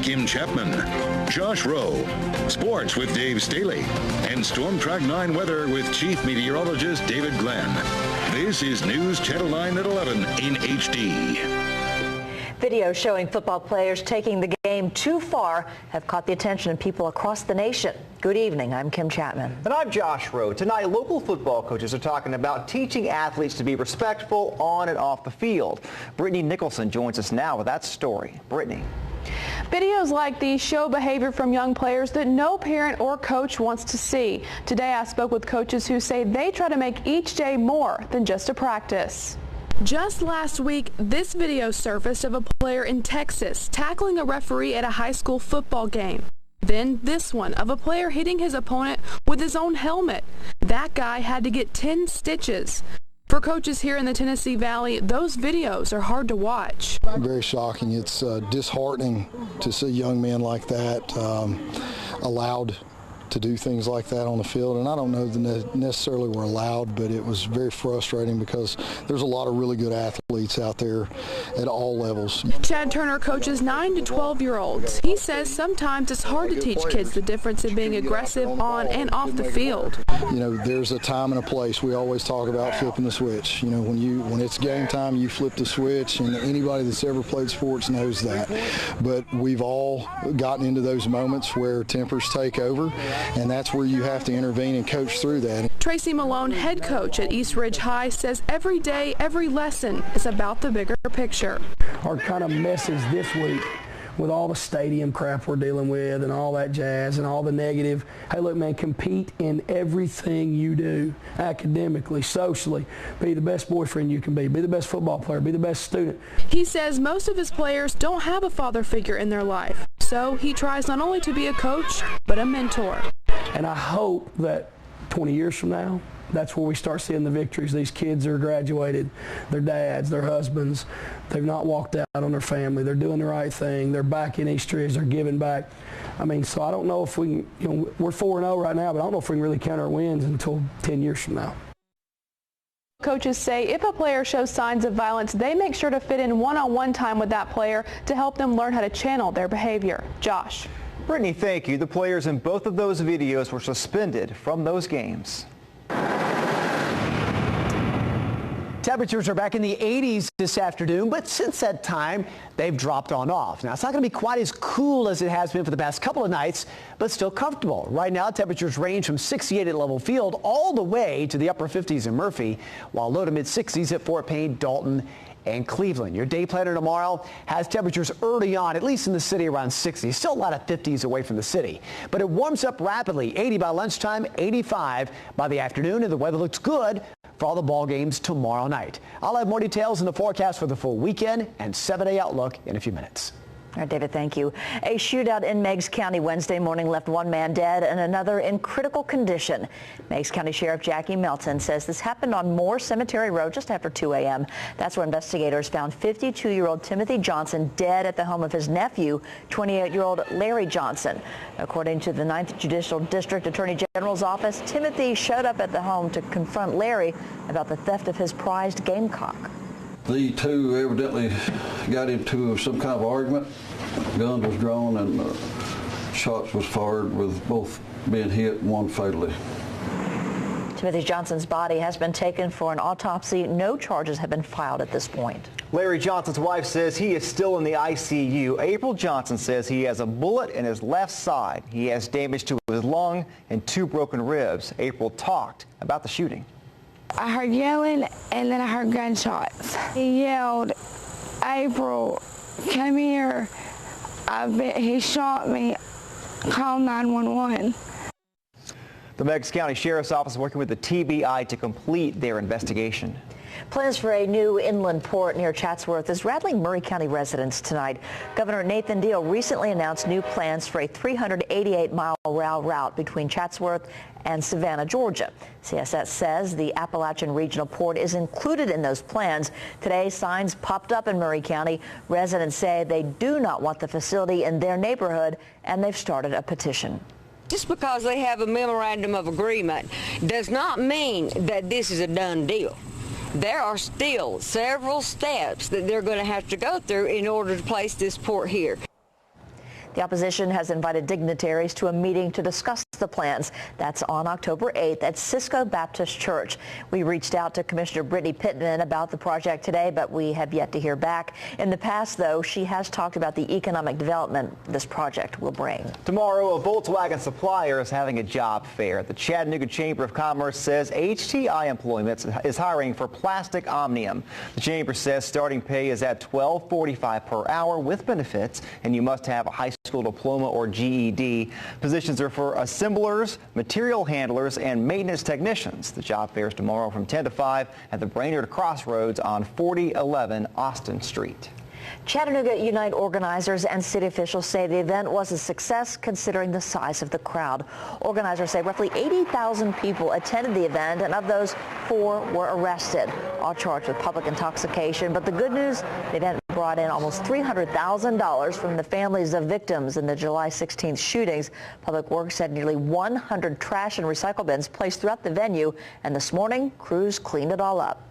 Kim Chapman, Josh Rowe, sports with Dave Staley, and Storm Track 9 weather with Chief Meteorologist David Glenn. This is News Channel 9 at 11 in HD. Videos showing football players taking the game too far have caught the attention of people across the nation. Good evening, I'm Kim Chapman. And I'm Josh Rowe. Tonight, local football coaches are talking about teaching athletes to be respectful on and off the field. Brittany Nicholson joins us now with that story. Brittany. Videos like these show behavior from young players that no parent or coach wants to see. Today, I spoke with coaches who say they try to make each day more than just a practice. Just last week, this video surfaced of a player in Texas tackling a referee at a high school football game. Then this one of a player hitting his opponent with his own helmet. That guy had to get 10 stitches. For coaches here in the Tennessee Valley, those videos are hard to watch. Very shocking. It's disheartening to see young men like that allowed to do things like that on the field, and I don't know that necessarily were allowed, but it was very frustrating because there's a lot of really good athletes out there at all levels. Chad Turner coaches 9 to 12-year-olds. He says sometimes it's hard to teach kids the difference in being aggressive on and off the field. You know, there's a time and a place. We always talk about flipping the switch. You know, when it's game time, you flip the switch, and anybody that's ever played sports knows that. But we've all gotten into those moments where tempers take over, and that's where you have to intervene and coach through that. Tracy Malone, head coach at East Ridge High, says every day, every lesson is about the bigger picture. Our kind of message this week, with all the stadium crap we're dealing with and all that jazz and all the negative, hey, look, man, compete in everything you do, academically, socially. Be the best boyfriend you can be the best football player, be the best student. He says most of his players don't have a father figure in their life, so he tries not only to be a coach, but a mentor. And I hope that 20 years from now, that's where we start seeing the victories. These kids are graduated, their dads, their husbands, they've not walked out on their family, they're doing the right thing, they're back in East Ridge, they're giving back. I mean, so I don't know if we can, you know, we're 4-0 right now, but I don't know if we can really count our wins until 10 years from now. Coaches say if a player shows signs of violence, they make sure to fit in one-on-one time with that player to help them learn how to channel their behavior. Josh. Brittany, thank you. The players in both of those videos were suspended from those games. Temperatures are back in the 80s this afternoon, but since that time, they've dropped on off. Now, it's not going to be quite as cool as it has been for the past couple of nights, but still comfortable. Right now, temperatures range from 68 at Level Field all the way to the upper 50s in Murphy, while low to mid-60s at Fort Payne, Dalton, and Cleveland. Your day planner tomorrow has temperatures early on, at least in the city, around 60. Still a lot of 50s away from the city. But it warms up rapidly. 80 by lunchtime, 85 by the afternoon, and the weather looks good for all the ball games tomorrow night. I'll have more details in the forecast for the full weekend and 7-day outlook in a few minutes. All right, David, thank you. A shootout in Meigs County Wednesday morning left one man dead and another in critical condition. Meigs County Sheriff Jackie Melton says this happened on Moore Cemetery Road just after 2 a.m. That's where investigators found 52-year-old Timothy Johnson dead at the home of his nephew, 28-year-old Larry Johnson. According to the 9th Judicial District Attorney General's office, Timothy showed up at the home to confront Larry about the theft of his prized gamecock. The two evidently got into some kind of argument. Gun was drawn and shots was fired, with both being hit and one fatally. Timothy Johnson's body has been taken for an autopsy. No charges have been filed at this point. Larry Johnson's wife says he is still in the ICU. April Johnson says he has a bullet in his left side. He has damage to his lung and 2 broken ribs. April talked about the shooting. I heard yelling, and then I heard gunshots. He yelled, "April, come here. He shot me. Call 911. The Meigs County Sheriff's Office is working with the TBI to complete their investigation. Plans for a new inland port near Chatsworth is rattling Murray County residents tonight. Governor Nathan Deal recently announced new plans for a 388-mile rail route between Chatsworth and Savannah, Georgia. CSS says the Appalachian Regional Port is included in those plans. Today, signs popped up in Murray County. Residents say they do not want the facility in their neighborhood, and they've started a petition. Just because they have a memorandum of agreement does not mean that this is a done deal. There are still several steps that they're going to have to go through in order to place this port here. The opposition has invited dignitaries to a meeting to discuss the plans. That's on October 8th at Cisco Baptist Church. We reached out to Commissioner Brittany Pittman about the project today, but we have yet to hear back. In the past, though, she has talked about the economic development this project will bring. Tomorrow, a Volkswagen supplier is having a job fair. The Chattanooga Chamber of Commerce says HTI Employment is hiring for plastic omnium. The chamber says starting pay is at $12.45 per hour with benefits, and you must have a high school diploma or GED. Positions are for assemblers, material handlers, and maintenance technicians. The job fair is tomorrow from 10 to 5 at the Brainerd Crossroads on 4011 Austin Street. Chattanooga Unite organizers and city officials say the event was a success considering the size of the crowd. Organizers say roughly 80,000 people attended the event, and of those, 4 were arrested, all charged with public intoxication. But the good news, the event brought in almost $300,000 from the families of victims in the July 16th shootings. Public Works said nearly 100 trash and recycle bins placed throughout the venue, and this morning, crews cleaned it all up.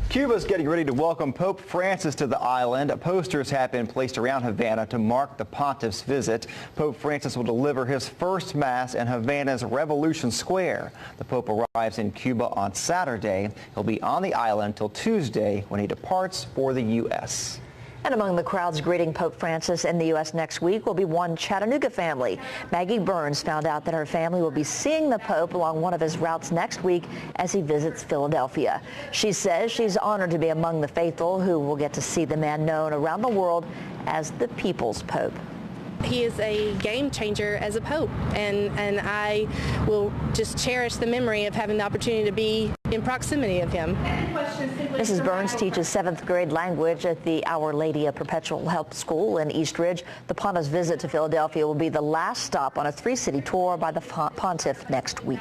Cuba's getting ready to welcome Pope Francis to the island. Posters have been placed around Havana to mark the pontiff's visit. Pope Francis will deliver his first Mass in Havana's Revolution Square. The Pope arrives in Cuba on Saturday. He'll be on the island till Tuesday when he departs for the U.S. And among the crowds greeting Pope Francis in the U.S. next week will be one Chattanooga family. Maggie Burns found out that her family will be seeing the Pope along one of his routes next week as he visits Philadelphia. She says she's honored to be among the faithful who will get to see the man known around the world as the People's Pope. He is a game changer as a pope, and I will just cherish the memory of having the opportunity to be in proximity of him. Mrs. Burns teaches 7th grade language at the Our Lady of Perpetual Help School in East Ridge. The pontiff's visit to Philadelphia will be the last stop on a 3-city tour by the pontiff next week.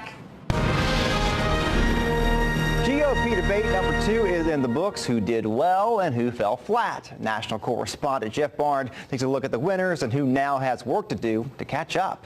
GOP debate number 2 is in the books. Who did well and who fell flat? National correspondent Jeff Barnes takes a look at the winners and who now has work to do to catch up.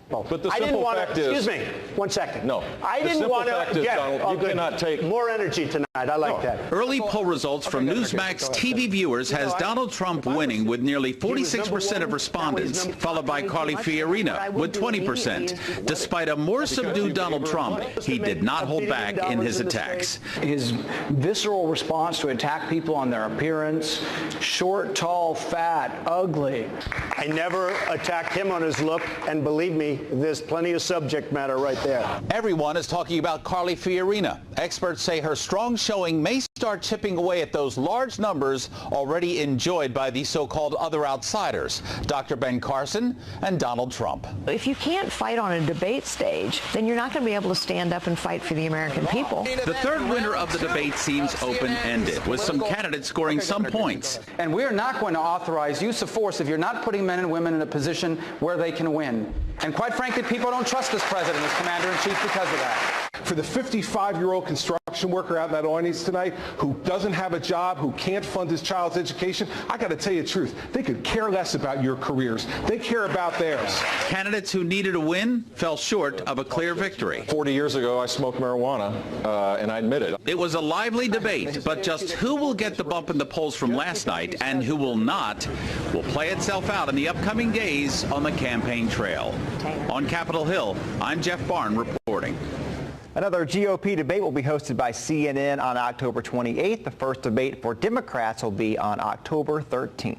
But the simple fact is... Excuse me, 1 second. No. I didn't want to get Donald, you cannot take... more energy tonight. I like that. Early poll results from Newsmax TV viewers has Donald Trump winning with nearly 46% of respondents, followed by Carly Fiorina with 20%. Despite a more subdued Donald Trump, he did not hold back in his attacks. His visceral response to attack people on their appearance, short, tall, fat, ugly. I never attacked him on his look, and believe me, there's plenty of subject matter right there. Everyone is talking about Carly Fiorina. Experts say her strong showing may start chipping away at those large numbers already enjoyed by the so-called other outsiders, Dr. Ben Carson and Donald Trump. If you can't fight on a debate stage, then you're not going to be able to stand up and fight for the American people. The third winner of the debate seems open-ended, with some candidates scoring some points. And we are not going to authorize use of force if you're not putting men and women in a position where they can win. And quite frankly, people don't trust this president as commander-in-chief because of that. For the 55-year-old construction worker out in that audience tonight who doesn't have a job, who can't fund his child's education, I got to tell you the truth. They could care less about your careers. They care about theirs. Candidates who needed a win fell short of a clear victory. 40 years ago, I smoked marijuana, and I admit it. It was a lively debate, but just who will get the bump in the polls from last night and who will not will play itself out in the upcoming days on the campaign trail. On Capitol Hill, I'm Jeff Barnes reporting. Another GOP debate will be hosted by CNN on October 28th. The first debate for Democrats will be on October 13th.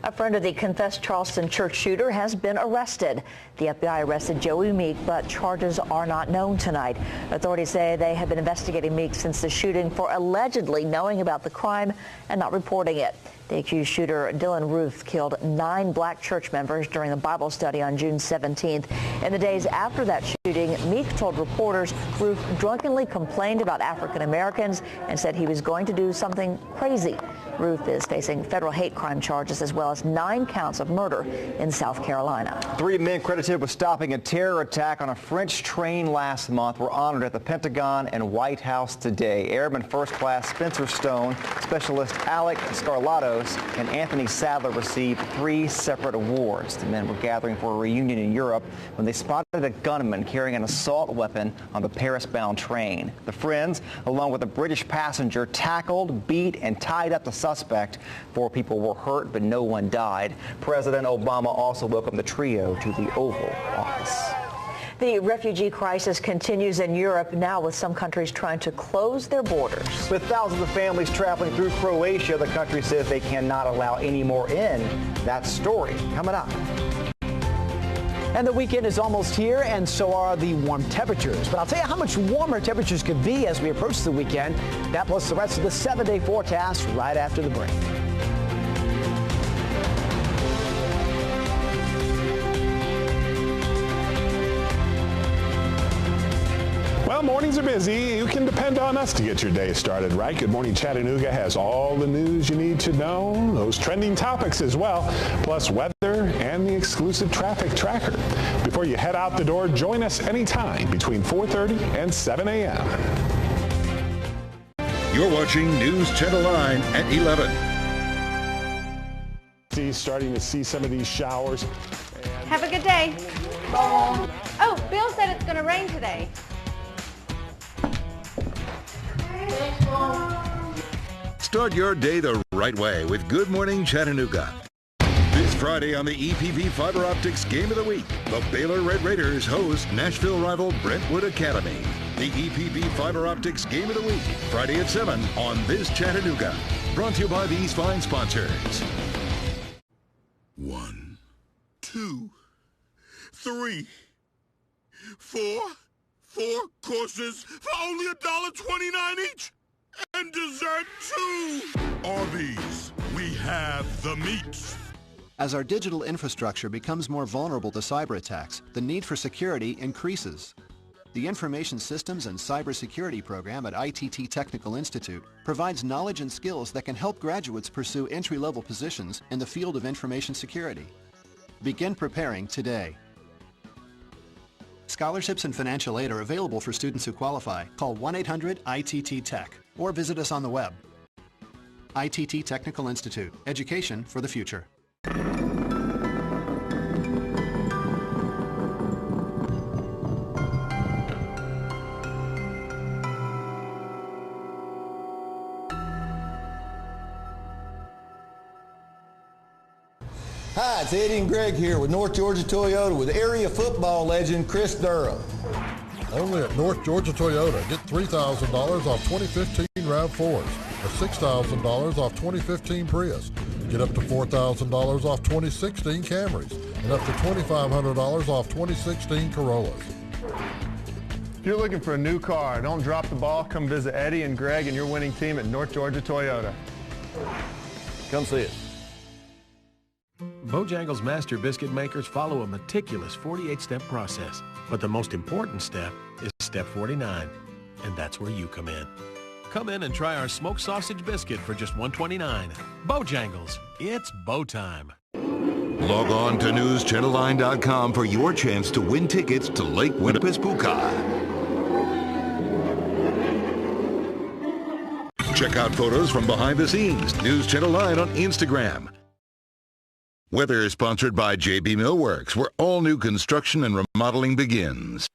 A friend of the confessed Charleston church shooter has been arrested. The FBI arrested Joey Meek, but charges are not known tonight. Authorities say they have been investigating Meek since the shooting for allegedly knowing about the crime and not reporting it. The accused shooter, Dylan Ruth, killed 9 black church members during a Bible study on June 17th. In the days after that shooting, Meek told reporters Ruth drunkenly complained about African Americans and said he was going to do something crazy. Ruth is facing federal hate crime charges as well as 9 counts of murder in South Carolina. 3 men credited with stopping a terror attack on a French train last month were honored at the Pentagon and White House today. Airman First Class Spencer Stone, Specialist Alec Scarlatos, and Anthony Sadler received 3 separate awards. The men were gathering for a reunion in Europe when they spotted a gunman carrying an assault weapon on the Paris-bound train. The friends, along with a British passenger, tackled, beat, and tied up the suspect. 4 people were hurt, but no one died. President Obama also welcomed the trio to the Oval Office. The refugee crisis continues in Europe now, with some countries trying to close their borders. With thousands of families traveling through Croatia, the country says they cannot allow any more in. That story coming up. And the weekend is almost here, and so are the warm temperatures. But I'll tell you how much warmer temperatures could be as we approach the weekend. That plus the rest of the 7-day forecast right after the break. Well, mornings are busy. You can depend on us to get your day started right. Good Morning Chattanooga has all the news you need to know, those trending topics as well, plus weather and the exclusive traffic tracker. Before you head out the door, join us anytime between 4:30 and 7 a.m. You're watching News Channel 9 at 11. Starting to see some of these showers. Have a good day. Oh, Bill said it's going to rain today. Start your day the right way with Good Morning Chattanooga. This Friday on the EPV Fiber Optics Game of the Week, the Baylor Red Raiders host Nashville rival Brentwood Academy. The EPV Fiber Optics Game of the Week, Friday at 7 on This Chattanooga. Brought to you by these fine sponsors. 1, 2, 3, 4 courses for only $1.29 each. And dessert too. Arby's, we have the meats. As our digital infrastructure becomes more vulnerable to cyber attacks, the need for security increases. The Information Systems and Cybersecurity program at ITT Technical Institute provides knowledge and skills that can help graduates pursue entry-level positions in the field of information security. Begin preparing today. Scholarships and financial aid are available for students who qualify. Call 1-800-ITT-TECH or visit us on the web. ITT Technical Institute. Education for the future. Hi, it's Eddie and Greg here with North Georgia Toyota with area football legend Chris Durham. Only at North Georgia Toyota, get $3,000 off 2015 RAV4s, or $6,000 off 2015 Prius. Get up to $4,000 off 2016 Camrys, and up to $2,500 off 2016 Corollas. If you're looking for a new car, don't drop the ball. Come visit Eddie and Greg and your winning team at North Georgia Toyota. Come see us. Bojangles Master Biscuit Makers follow a meticulous 48-step process. But the most important step is step 49, and that's where you come in. Come in and try our smoked sausage biscuit for just $1.29. Bojangles, it's bow time. Log on to newschannel9.com for your chance to win tickets to Lake Winnipesaukee. Check out photos from behind the scenes. News Channel 9 on Instagram. Weather is sponsored by JB Millworks, where all new construction and remodeling begins.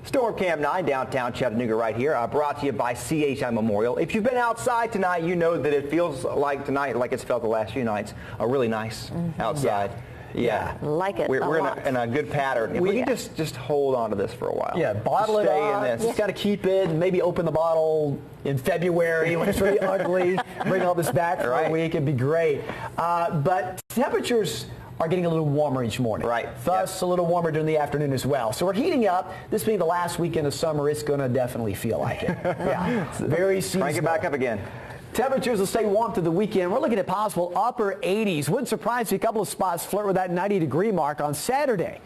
Storm Cam 9 downtown Chattanooga right here, brought to you by CHI Memorial. If you've been outside tonight, you know that it feels like tonight, like it's felt the last few nights, really nice outside. Yeah. Like it. We're in a good pattern. If we can just hold on to this for a while. Yeah, bottle it up. In this. Just got to keep it. Maybe open the bottle in February when it's really ugly. Bring all this back for a week. It'd be great. But temperatures are getting a little warmer each morning. Right. Thus, a little warmer during the afternoon as well. So we're heating up. This being the last weekend of summer, it's going to definitely feel like it. Yeah. It's very seasonal. Crank it back up again. Temperatures will stay warm through the weekend. We're looking at possible upper 80s. Wouldn't surprise me, a couple of spots flirt with that 90-degree mark on Saturday.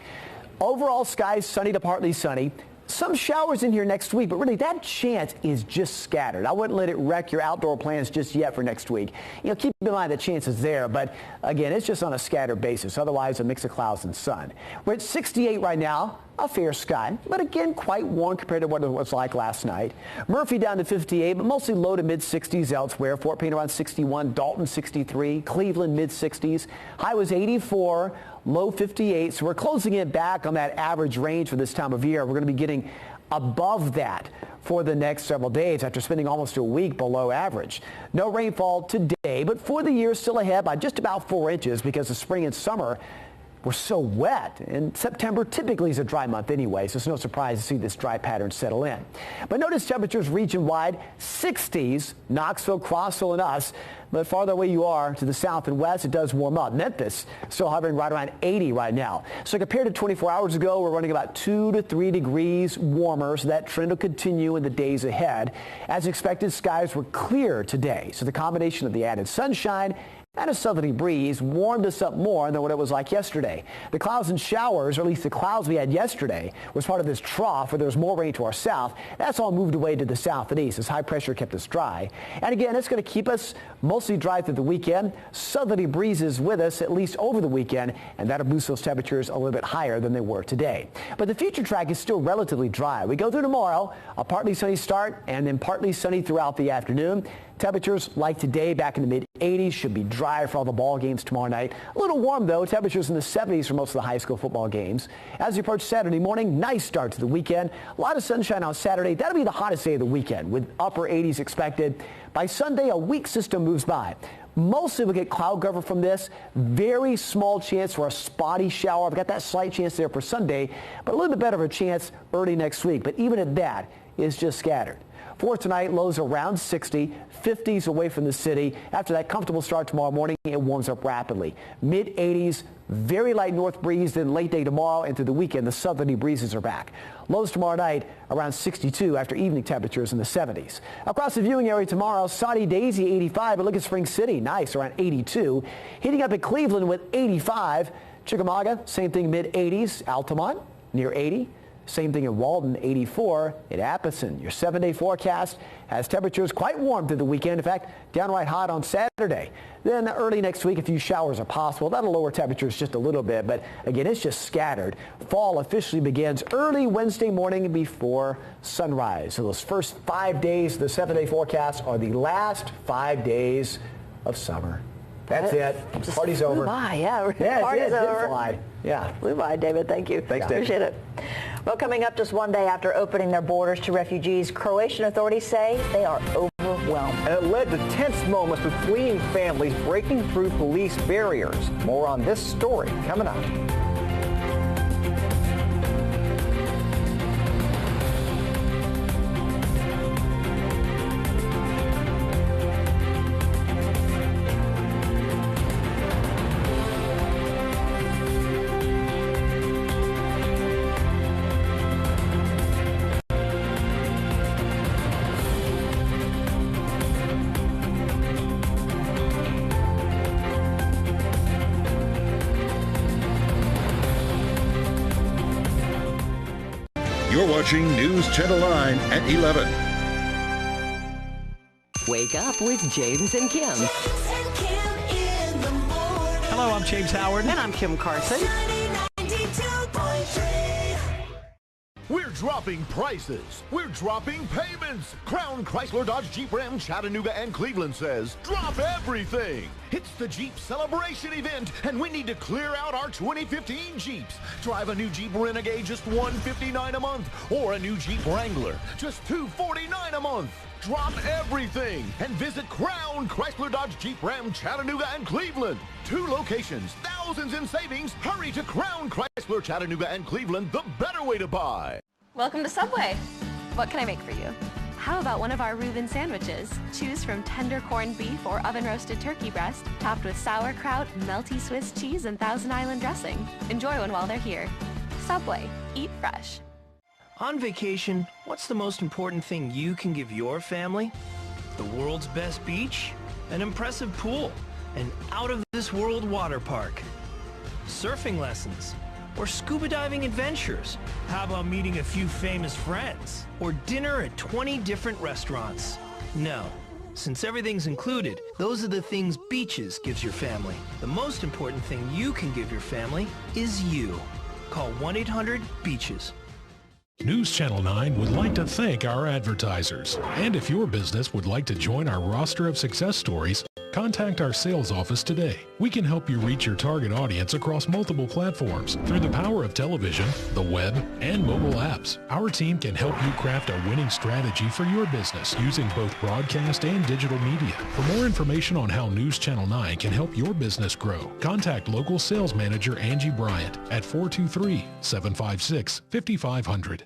Overall, skies sunny to partly sunny. Some showers in here next week, but really that chance is just scattered. I wouldn't let it wreck your outdoor plans just yet for next week. You know, keep in mind the chance is there, but again, it's just on a scattered basis. Otherwise, a mix of clouds and sun. We're at 68 right now. A fair sky, but again, quite warm compared to what it was like last night. Murphy down to 58, but mostly low to mid-60s elsewhere. Fort Payne around 61, Dalton 63, Cleveland mid-60s. High was 84, low 58. So we're closing it back on that average range for this time of year. We're going to be getting above that for the next several days after spending almost a week below average. No rainfall today, but for the year still ahead by just about 4 inches because the spring and summer were so wet, and September typically is a dry month anyway, so it's no surprise to see this dry pattern settle in. But notice temperatures region-wide, 60s, Knoxville, Crossville, and us. But farther away you are to the south and west, it does warm up. Memphis still hovering right around 80 right now. So compared to 24 hours ago, we're running about 2 to 3 degrees warmer, so that trend will continue in the days ahead. As expected, skies were clear today, so the combination of the added sunshine and a southerly breeze warmed us up more than what it was like yesterday. The clouds and showers, or at least the clouds we had yesterday, was part of this trough where there was more rain to our south. That's all moved away to the south and east as high pressure kept us dry. And again, it's going to keep us mostly dry through the weekend. Southerly breezes with us at least over the weekend, and that'll boost those temperatures a little bit higher than they were today. But the future track is still relatively dry. We go through tomorrow, a partly sunny start and then partly sunny throughout the afternoon. Temperatures like today back in the mid-80s should be dry for all the ball games tomorrow night. A little warm, though. Temperatures in the 70s for most of the high school football games. As we approach Saturday morning, nice start to the weekend. A lot of sunshine on Saturday. That'll be the hottest day of the weekend with upper 80s expected. By Sunday, a weak system moves by. Mostly we'll get cloud cover from this. Very small chance for a spotty shower. I've got that slight chance there for Sunday, but a little bit better of a chance early next week. But even at that, it's just scattered. For tonight, lows around 60, 50s away from the city. After that comfortable start tomorrow morning, it warms up rapidly. Mid-80s, very light north breeze, then late day tomorrow and through the weekend, the southerly breezes are back. Lows tomorrow night around 62 after evening temperatures in the 70s. Across the viewing area tomorrow, Saudi Daisy 85, but look at Spring City, nice, around 82. Heating up at Cleveland with 85. Chickamauga, same thing, mid-80s. Altamont, near 80. Same thing in Walden, 84. In Appleton, your 7-day forecast has temperatures quite warm through the weekend. In fact, downright hot on Saturday. Then early next week, a few showers are possible. That'll lower temperatures just a little bit, but again, it's just scattered. Fall officially begins early Wednesday morning before sunrise. So those first 5 days of the 7-day forecast are the last 5 days of summer. That's it. Party's over. Flew by, yeah. Party's over. Fly. Yeah. Flew by, David. Thank you. Thanks, David. Appreciate it. Well, coming up just one day after opening their borders to refugees, Croatian authorities say they are overwhelmed. And it led to tense moments with fleeing families breaking through police barriers. More on this story coming up. You're watching News Channel 9 at 11. Wake up with James and Kim. Hello, I'm James Howard. And I'm Kim Carson. We're dropping prices. We're dropping payments. Crown Chrysler Dodge Jeep Ram Chattanooga and Cleveland says, drop everything. It's the Jeep Celebration event, and we need to clear out our 2015 Jeeps. Drive a new Jeep Renegade, just $159 a month, or a new Jeep Wrangler, just $249 a month. Drop everything and visit Crown Chrysler Dodge Jeep Ram Chattanooga and Cleveland. 2 locations, thousands in savings. Hurry to Crown Chrysler Chattanooga and Cleveland, the better way to buy. Welcome to Subway. What can I make for you? How about one of our Reuben sandwiches? Choose from tender corned beef or oven-roasted turkey breast, topped with sauerkraut, melty Swiss cheese, and Thousand Island dressing. Enjoy one while they're here. Subway. Eat fresh. On vacation, what's the most important thing you can give your family? The world's best beach, an impressive pool, an out-of-this-world water park, surfing lessons, or scuba diving adventures. How about meeting a few famous friends? Or dinner at 20 different restaurants? No. Since everything's included, those are the things beaches gives your family. The most important thing you can give your family is you. Call 1-800-BEACHES. News Channel 9 would like to thank our advertisers. And if your business would like to join our roster of success stories, Contact our sales office today. We can help you reach your target audience across multiple platforms through the power of television, the web, and mobile apps. Our team can help you craft a winning strategy for your business using both broadcast and digital media. For more information on how News Channel 9 can help your business grow, contact local sales manager Angie Bryant at 423-756-5500.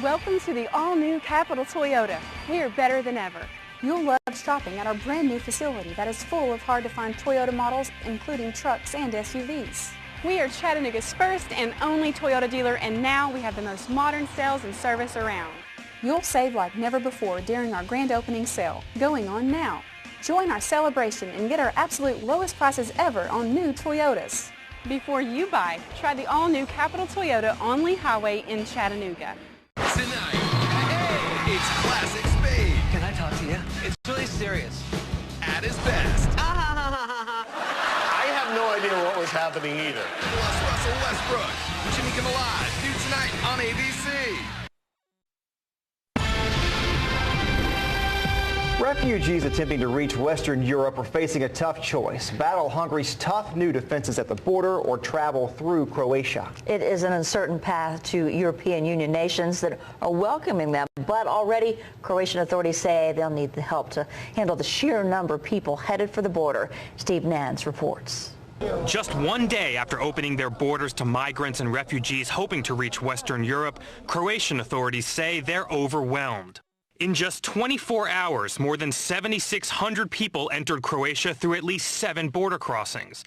Welcome to the all-new Capital Toyota. We are better than ever. You'll love shopping at our brand new facility that is full of hard-to-find Toyota models, including trucks and SUVs. We are Chattanooga's first and only Toyota dealer, and now we have the most modern sales and service around. You'll save like never before during our grand opening sale, going on now. Join our celebration and get our absolute lowest prices ever on new Toyotas. Before you buy, try the all-new Capital Toyota on Lee Highway in Chattanooga. Tonight, hey, it's Classic Spade. Can I talk to you? It's really serious. At his best. I have no idea what was happening either. Plus Russell Westbrook. Jimmy Kimmel Live, new tonight on ABC. Refugees attempting to reach Western Europe are facing a tough choice. Battle Hungary's tough new defenses at the border or travel through Croatia. It is an uncertain path to European Union nations that are welcoming them, but already Croatian authorities say they'll need the help to handle the sheer number of people headed for the border. Steve Nance reports. Just one day after opening their borders to migrants and refugees hoping to reach Western Europe, Croatian authorities say they're overwhelmed. In just 24 hours, more than 7,600 people entered Croatia through at least 7 border crossings.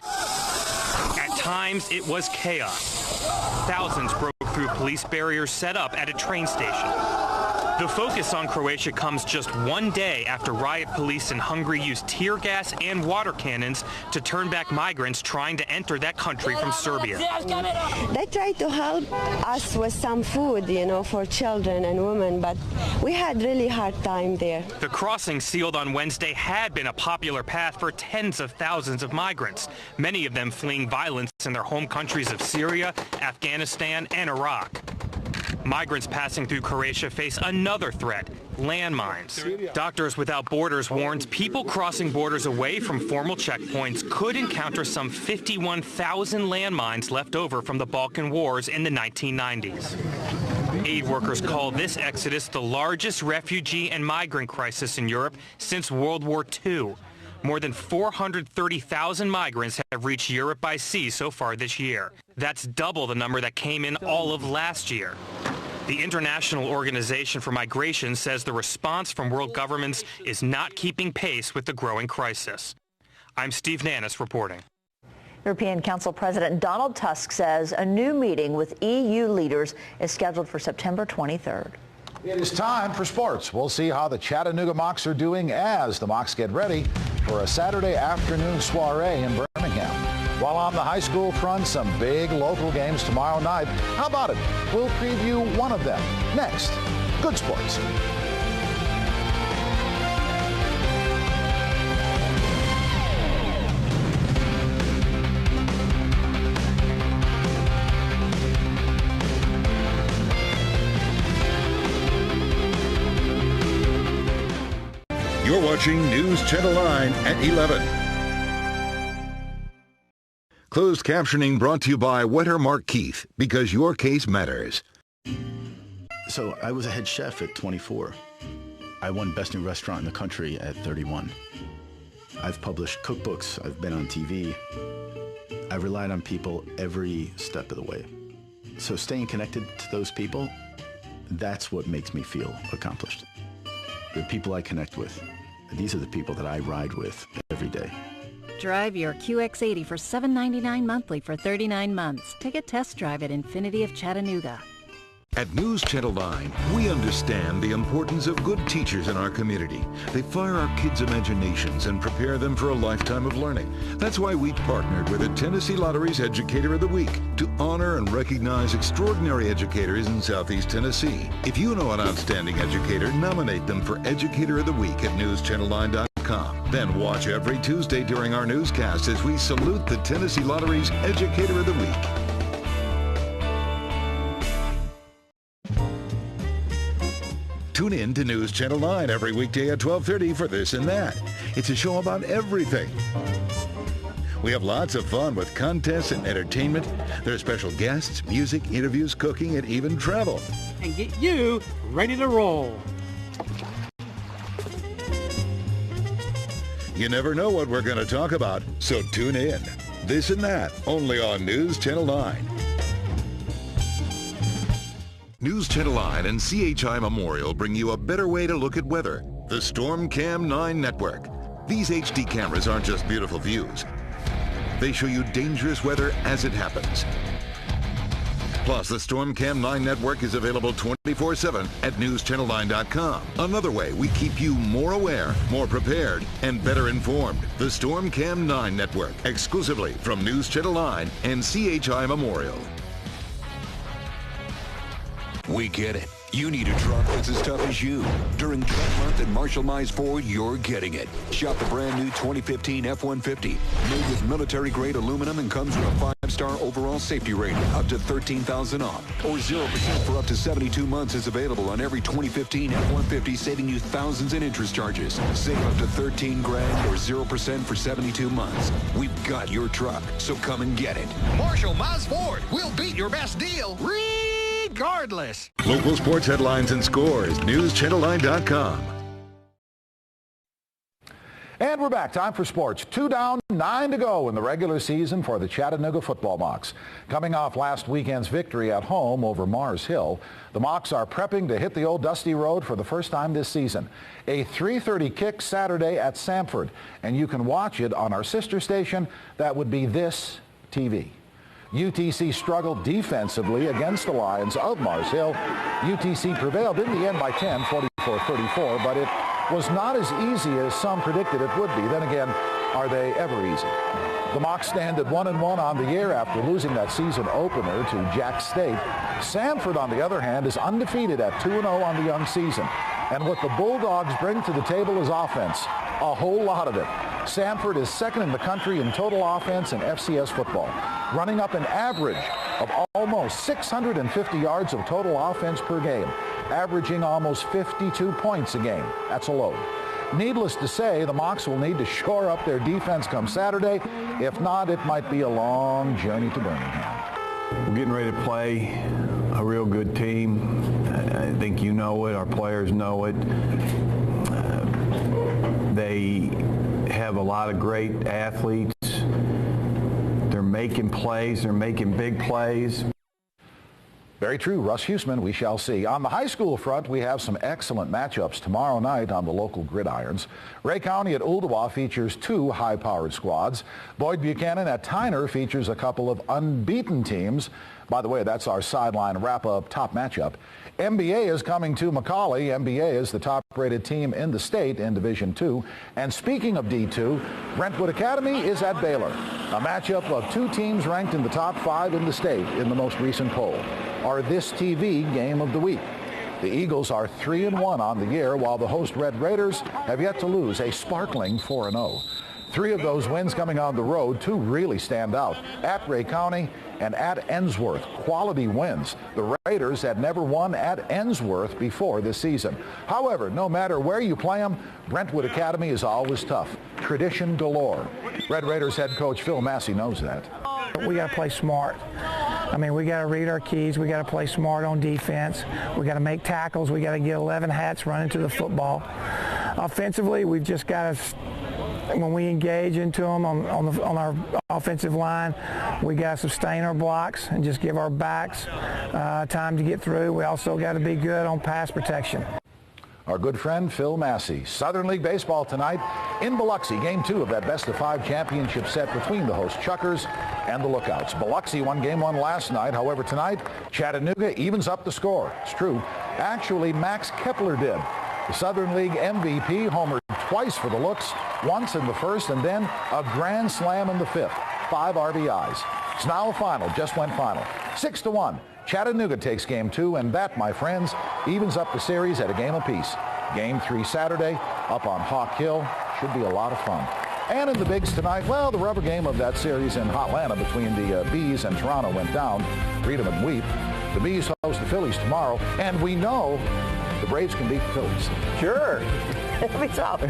At times, it was chaos. Thousands broke through police barriers set up at a train station. The focus on Croatia comes just one day after riot police in Hungary used tear gas and water cannons to turn back migrants trying to enter that country from Serbia. They tried to help us with some food, for children and women, but we had really hard time there. The crossing sealed on Wednesday had been a popular path for tens of thousands of migrants, many of them fleeing violence in their home countries of Syria, Afghanistan, and Iraq. Migrants passing through Croatia face another threat, landmines. Doctors Without Borders warns people crossing borders away from formal checkpoints could encounter some 51,000 landmines left over from the Balkan Wars in the 1990s. Aid workers call this exodus the largest refugee and migrant crisis in Europe since World War II. More than 430,000 migrants have reached Europe by sea so far this year. That's double the number that came in all of last year. The International Organization for Migration says the response from world governments is not keeping pace with the growing crisis. I'm Steve Nannis reporting. European Council President Donald Tusk says a new meeting with EU leaders is scheduled for September 23rd. It is time for sports. We'll see how the Chattanooga Mocs are doing as the Mocs get ready for a Saturday afternoon soiree in Birmingham. While on the high school front, some big local games tomorrow night. How about it? We'll preview one of them next. Good sports. You're watching News Channel 9 at 11. Closed captioning brought to you by Wettermark Keith, because your case matters. So I was a head chef at 24. I won Best New Restaurant in the country at 31. I've published cookbooks. I've been on TV. I've relied on people every step of the way. So staying connected to those people, that's what makes me feel accomplished. The people I connect with, these are the people that I ride with every day. Drive your QX80 for $799 monthly for 39 months. Take a test drive at Infinity of Chattanooga. At News Channel 9, we understand the importance of good teachers in our community. They fire our kids' imaginations and prepare them for a lifetime of learning. That's why we partnered with the Tennessee Lottery's Educator of the Week to honor and recognize extraordinary educators in Southeast Tennessee. If you know an outstanding educator, nominate them for Educator of the Week at newschannel9.com. Then watch every Tuesday during our newscast as we salute the Tennessee Lottery's Educator of the Week. Tune in to News Channel 9 every weekday at 12:30 for This and That. It's a show about everything. We have lots of fun with contests and entertainment. There are special guests, music, interviews, cooking, and even travel. And get you ready to roll. You never know what we're going to talk about, so tune in. This and That, only on News Channel 9. News Channel 9 and CHI Memorial bring you a better way to look at weather. The Storm Cam 9 network. These HD cameras aren't just beautiful views. They show you dangerous weather as it happens. Plus, the Storm Cam 9 network is available 24/7 at newschannel9.com. Another way we keep you more aware, more prepared, and better informed. The Storm Cam 9 network, exclusively from News Channel 9 and CHI Memorial. We get it. You need a truck that's as tough as you. During Truck Month at Marshall Mize Ford, you're getting it. Shop the brand new 2015 F-150. Made with military-grade aluminum and comes with a 5-star overall safety rating, up to $13,000 off. Or 0% for up to 72 months is available on every 2015 F-150, saving you thousands in interest charges. Save up to $13,000 or 0% for 72 months. We've got your truck, so come and get it. Marshall Mize Ford. We'll beat your best deal regardless. Local sports headlines and scores, newschannel9.com. And we're back. Time for sports. 2 down, 9 to go in the regular season for the Chattanooga football Mocs. Coming off last weekend's victory at home over Mars Hill, the Mocs are prepping to hit the old dusty road for the first time this season. A 3:30 kick Saturday at Samford, and you can watch it on our sister station. That would be This TV. UTC struggled defensively against the Lions of Mars Hill. UTC prevailed in the end by 10, 44-34, but it was not as easy as some predicted it would be. Then again, are they ever easy? The Mocs stand at 1-1 on the year after losing that season opener to Jack State. Samford, on the other hand, is undefeated at 2-0 on the young season. And what the Bulldogs bring to the table is offense, a whole lot of it. Samford is second in the country in total offense in FCS football, running up an average of almost 650 yards of total offense per game, averaging almost 52 points a game. That's a load. Needless to say, the Mocs will need to shore up their defense come Saturday. If not, it might be a long journey to Birmingham. We're getting ready to play a real good team. I think you know it. Our players know it. They have a lot of great athletes. They're making plays. They're making big plays. Very true. Russ Huseman, we shall see. On the high school front, we have some excellent matchups tomorrow night on the local gridirons. Ray County at Ooltewah features 2 high-powered squads. Boyd Buchanan at Tyner features a couple of unbeaten teams. By the way, that's our sideline wrap-up top matchup. MBA is coming to McCallie. MBA is the top-rated team in the state in Division II. And speaking of D2, Brentwood Academy is at Baylor. A matchup of 2 teams ranked in the top 5 in the state in the most recent poll. Our This TV game of the week. The Eagles are 3-1 on the year, while the host Red Raiders have yet to lose, a sparkling 4-0. 3 of those wins coming on the road. 2 really stand out, at Ray County and at Ensworth. Quality wins. The Raiders had never won at Ensworth before this season. However, no matter where you play them, Brentwood Academy is always tough. Tradition galore. Red Raiders head coach Phil Massey knows that. We got to play smart. I mean, we got to read our keys. We got to play smart on defense. We got to make tackles. We got to get 11 hats running to the football. Offensively, we've just got to, when we engage into them on our offensive line, we got to sustain our blocks and just give our backs time to get through. We also got to be good on pass protection. Our good friend Phil Massey. Southern League Baseball tonight in Biloxi. Game 2 of that best-of-5 championship set between the host Chuckers and the Lookouts. Biloxi won Game 1 last night. However, tonight, Chattanooga evens up the score. It's true. Actually, Max Kepler did. The Southern League MVP homered twice for the Looks, once in the first and then a grand slam in the 5th. 5 RBIs. It's now a final. Just went final. 6-1. Chattanooga takes Game 2, and that, my friends, evens up the series at a game apiece. Game 3 Saturday, up on Hawk Hill. Should be a lot of fun. And in the bigs tonight, well, the rubber game of that series in Hotlanta between the Bees and Toronto went down. Read 'em and weep. The Bees host the Phillies tomorrow, and we know the Braves can beat the Phillies. Sure. It'll be tough.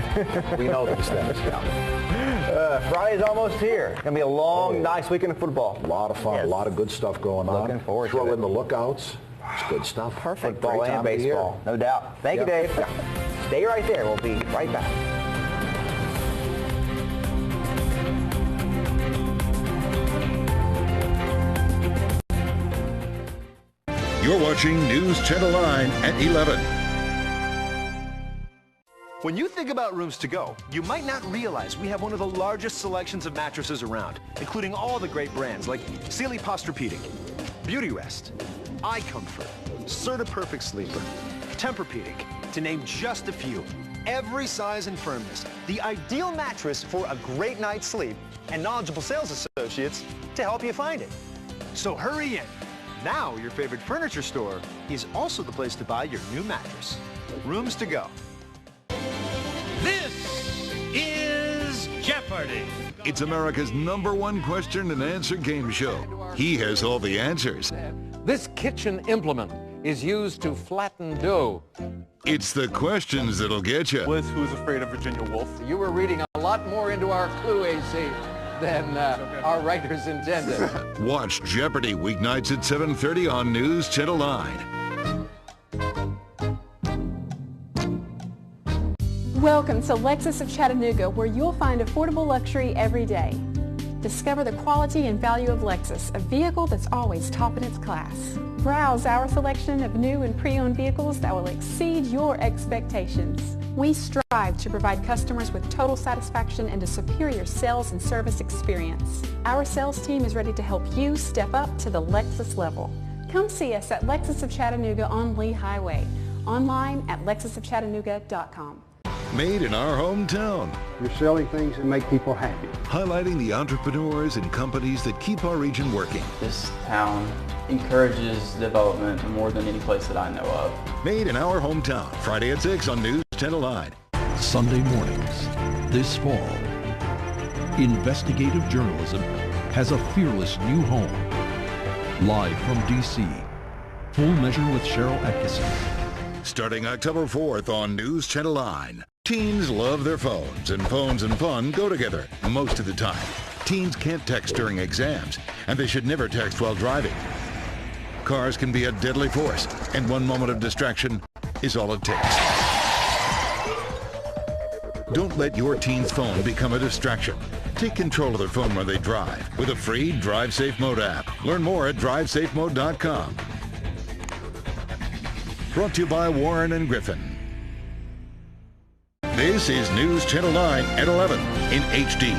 We know these things, yeah. Friday's almost here. It's going to be a long, nice weekend of football. A lot of fun, Yes. a lot of good stuff going on. Looking forward to Throw it. in the lookouts. It's good stuff. Perfect. Football Great time and of the year. baseball, no doubt. Thank you, Dave. Stay right there. We'll be right back. You're watching News Channel 9 at 11. When you think about rooms to go, you might not realize we have one of the largest selections of mattresses around, including all the great brands like Sealy Posturepedic, Beauty Rest, Eye Comfort, Serta Perfect Sleeper, Tempur-Pedic, to name just a few. Every size and firmness, the ideal mattress for a great night's sleep, and knowledgeable sales associates to help you find it. So hurry in. Now your favorite furniture store is also the place to buy your new mattress. Rooms to go. This is Jeopardy! It's America's #1 question and answer game show. He has all the answers. This kitchen implement is used to flatten dough. It's the questions that'll get you. With Who's Afraid of Virginia Woolf? You were reading a lot more into our clue, AC, than our writers intended. Watch Jeopardy weeknights at 7:30 on News Channel 9. Welcome to Lexus of Chattanooga, where you'll find affordable luxury every day. Discover the quality and value of Lexus, a vehicle that's always top in its class. Browse our selection of new and pre-owned vehicles that will exceed your expectations. We strive to provide customers with total satisfaction and a superior sales and service experience. Our sales team is ready to help you step up to the Lexus level. Come see us at Lexus of Chattanooga on Lee Highway. Online at lexusofchattanooga.com. Made in our hometown. You're selling things that make people happy. Highlighting the entrepreneurs and companies that keep our region working. This town encourages development more than any place that I know of. Made in our hometown. Friday at 6 on News Channel 9. Sunday mornings. This fall, investigative journalism has a fearless new home. Live from D.C., Full Measure with Cheryl Atkinson. Starting October 4th on News Channel 9. Teens love their phones, and phones and fun go together most of the time. Teens can't text during exams, and they should never text while driving. Cars can be a deadly force, and one moment of distraction is all it takes. Don't let your teen's phone become a distraction. Take control of their phone when they drive with a free Drive Safe Mode app. Learn more at drivesafemode.com. Brought to you by Warren and Griffin. This is News Channel 9 at 11 in HD.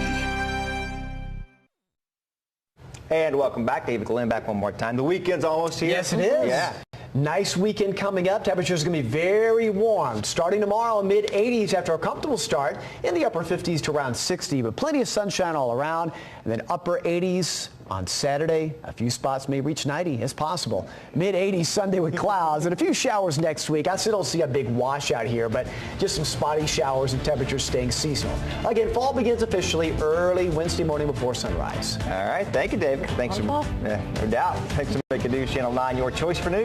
And welcome back. David Glenn back one more time. The weekend's almost here. Yes, it is. Yeah. Nice weekend coming up. Temperatures are going to be very warm. Starting tomorrow, mid-80s after a comfortable start in the upper 50s to around 60, but plenty of sunshine all around. And then upper 80s on Saturday. A few spots may reach 90. It's possible. Mid-80s Sunday with clouds and a few showers next week. I still don't see a big washout here, but just some spotty showers and temperatures staying seasonal. Again, fall begins officially early Wednesday morning before sunrise. All right. Thank you, David. Thanks for, no doubt. Thanks for making News Channel 9 your choice for news.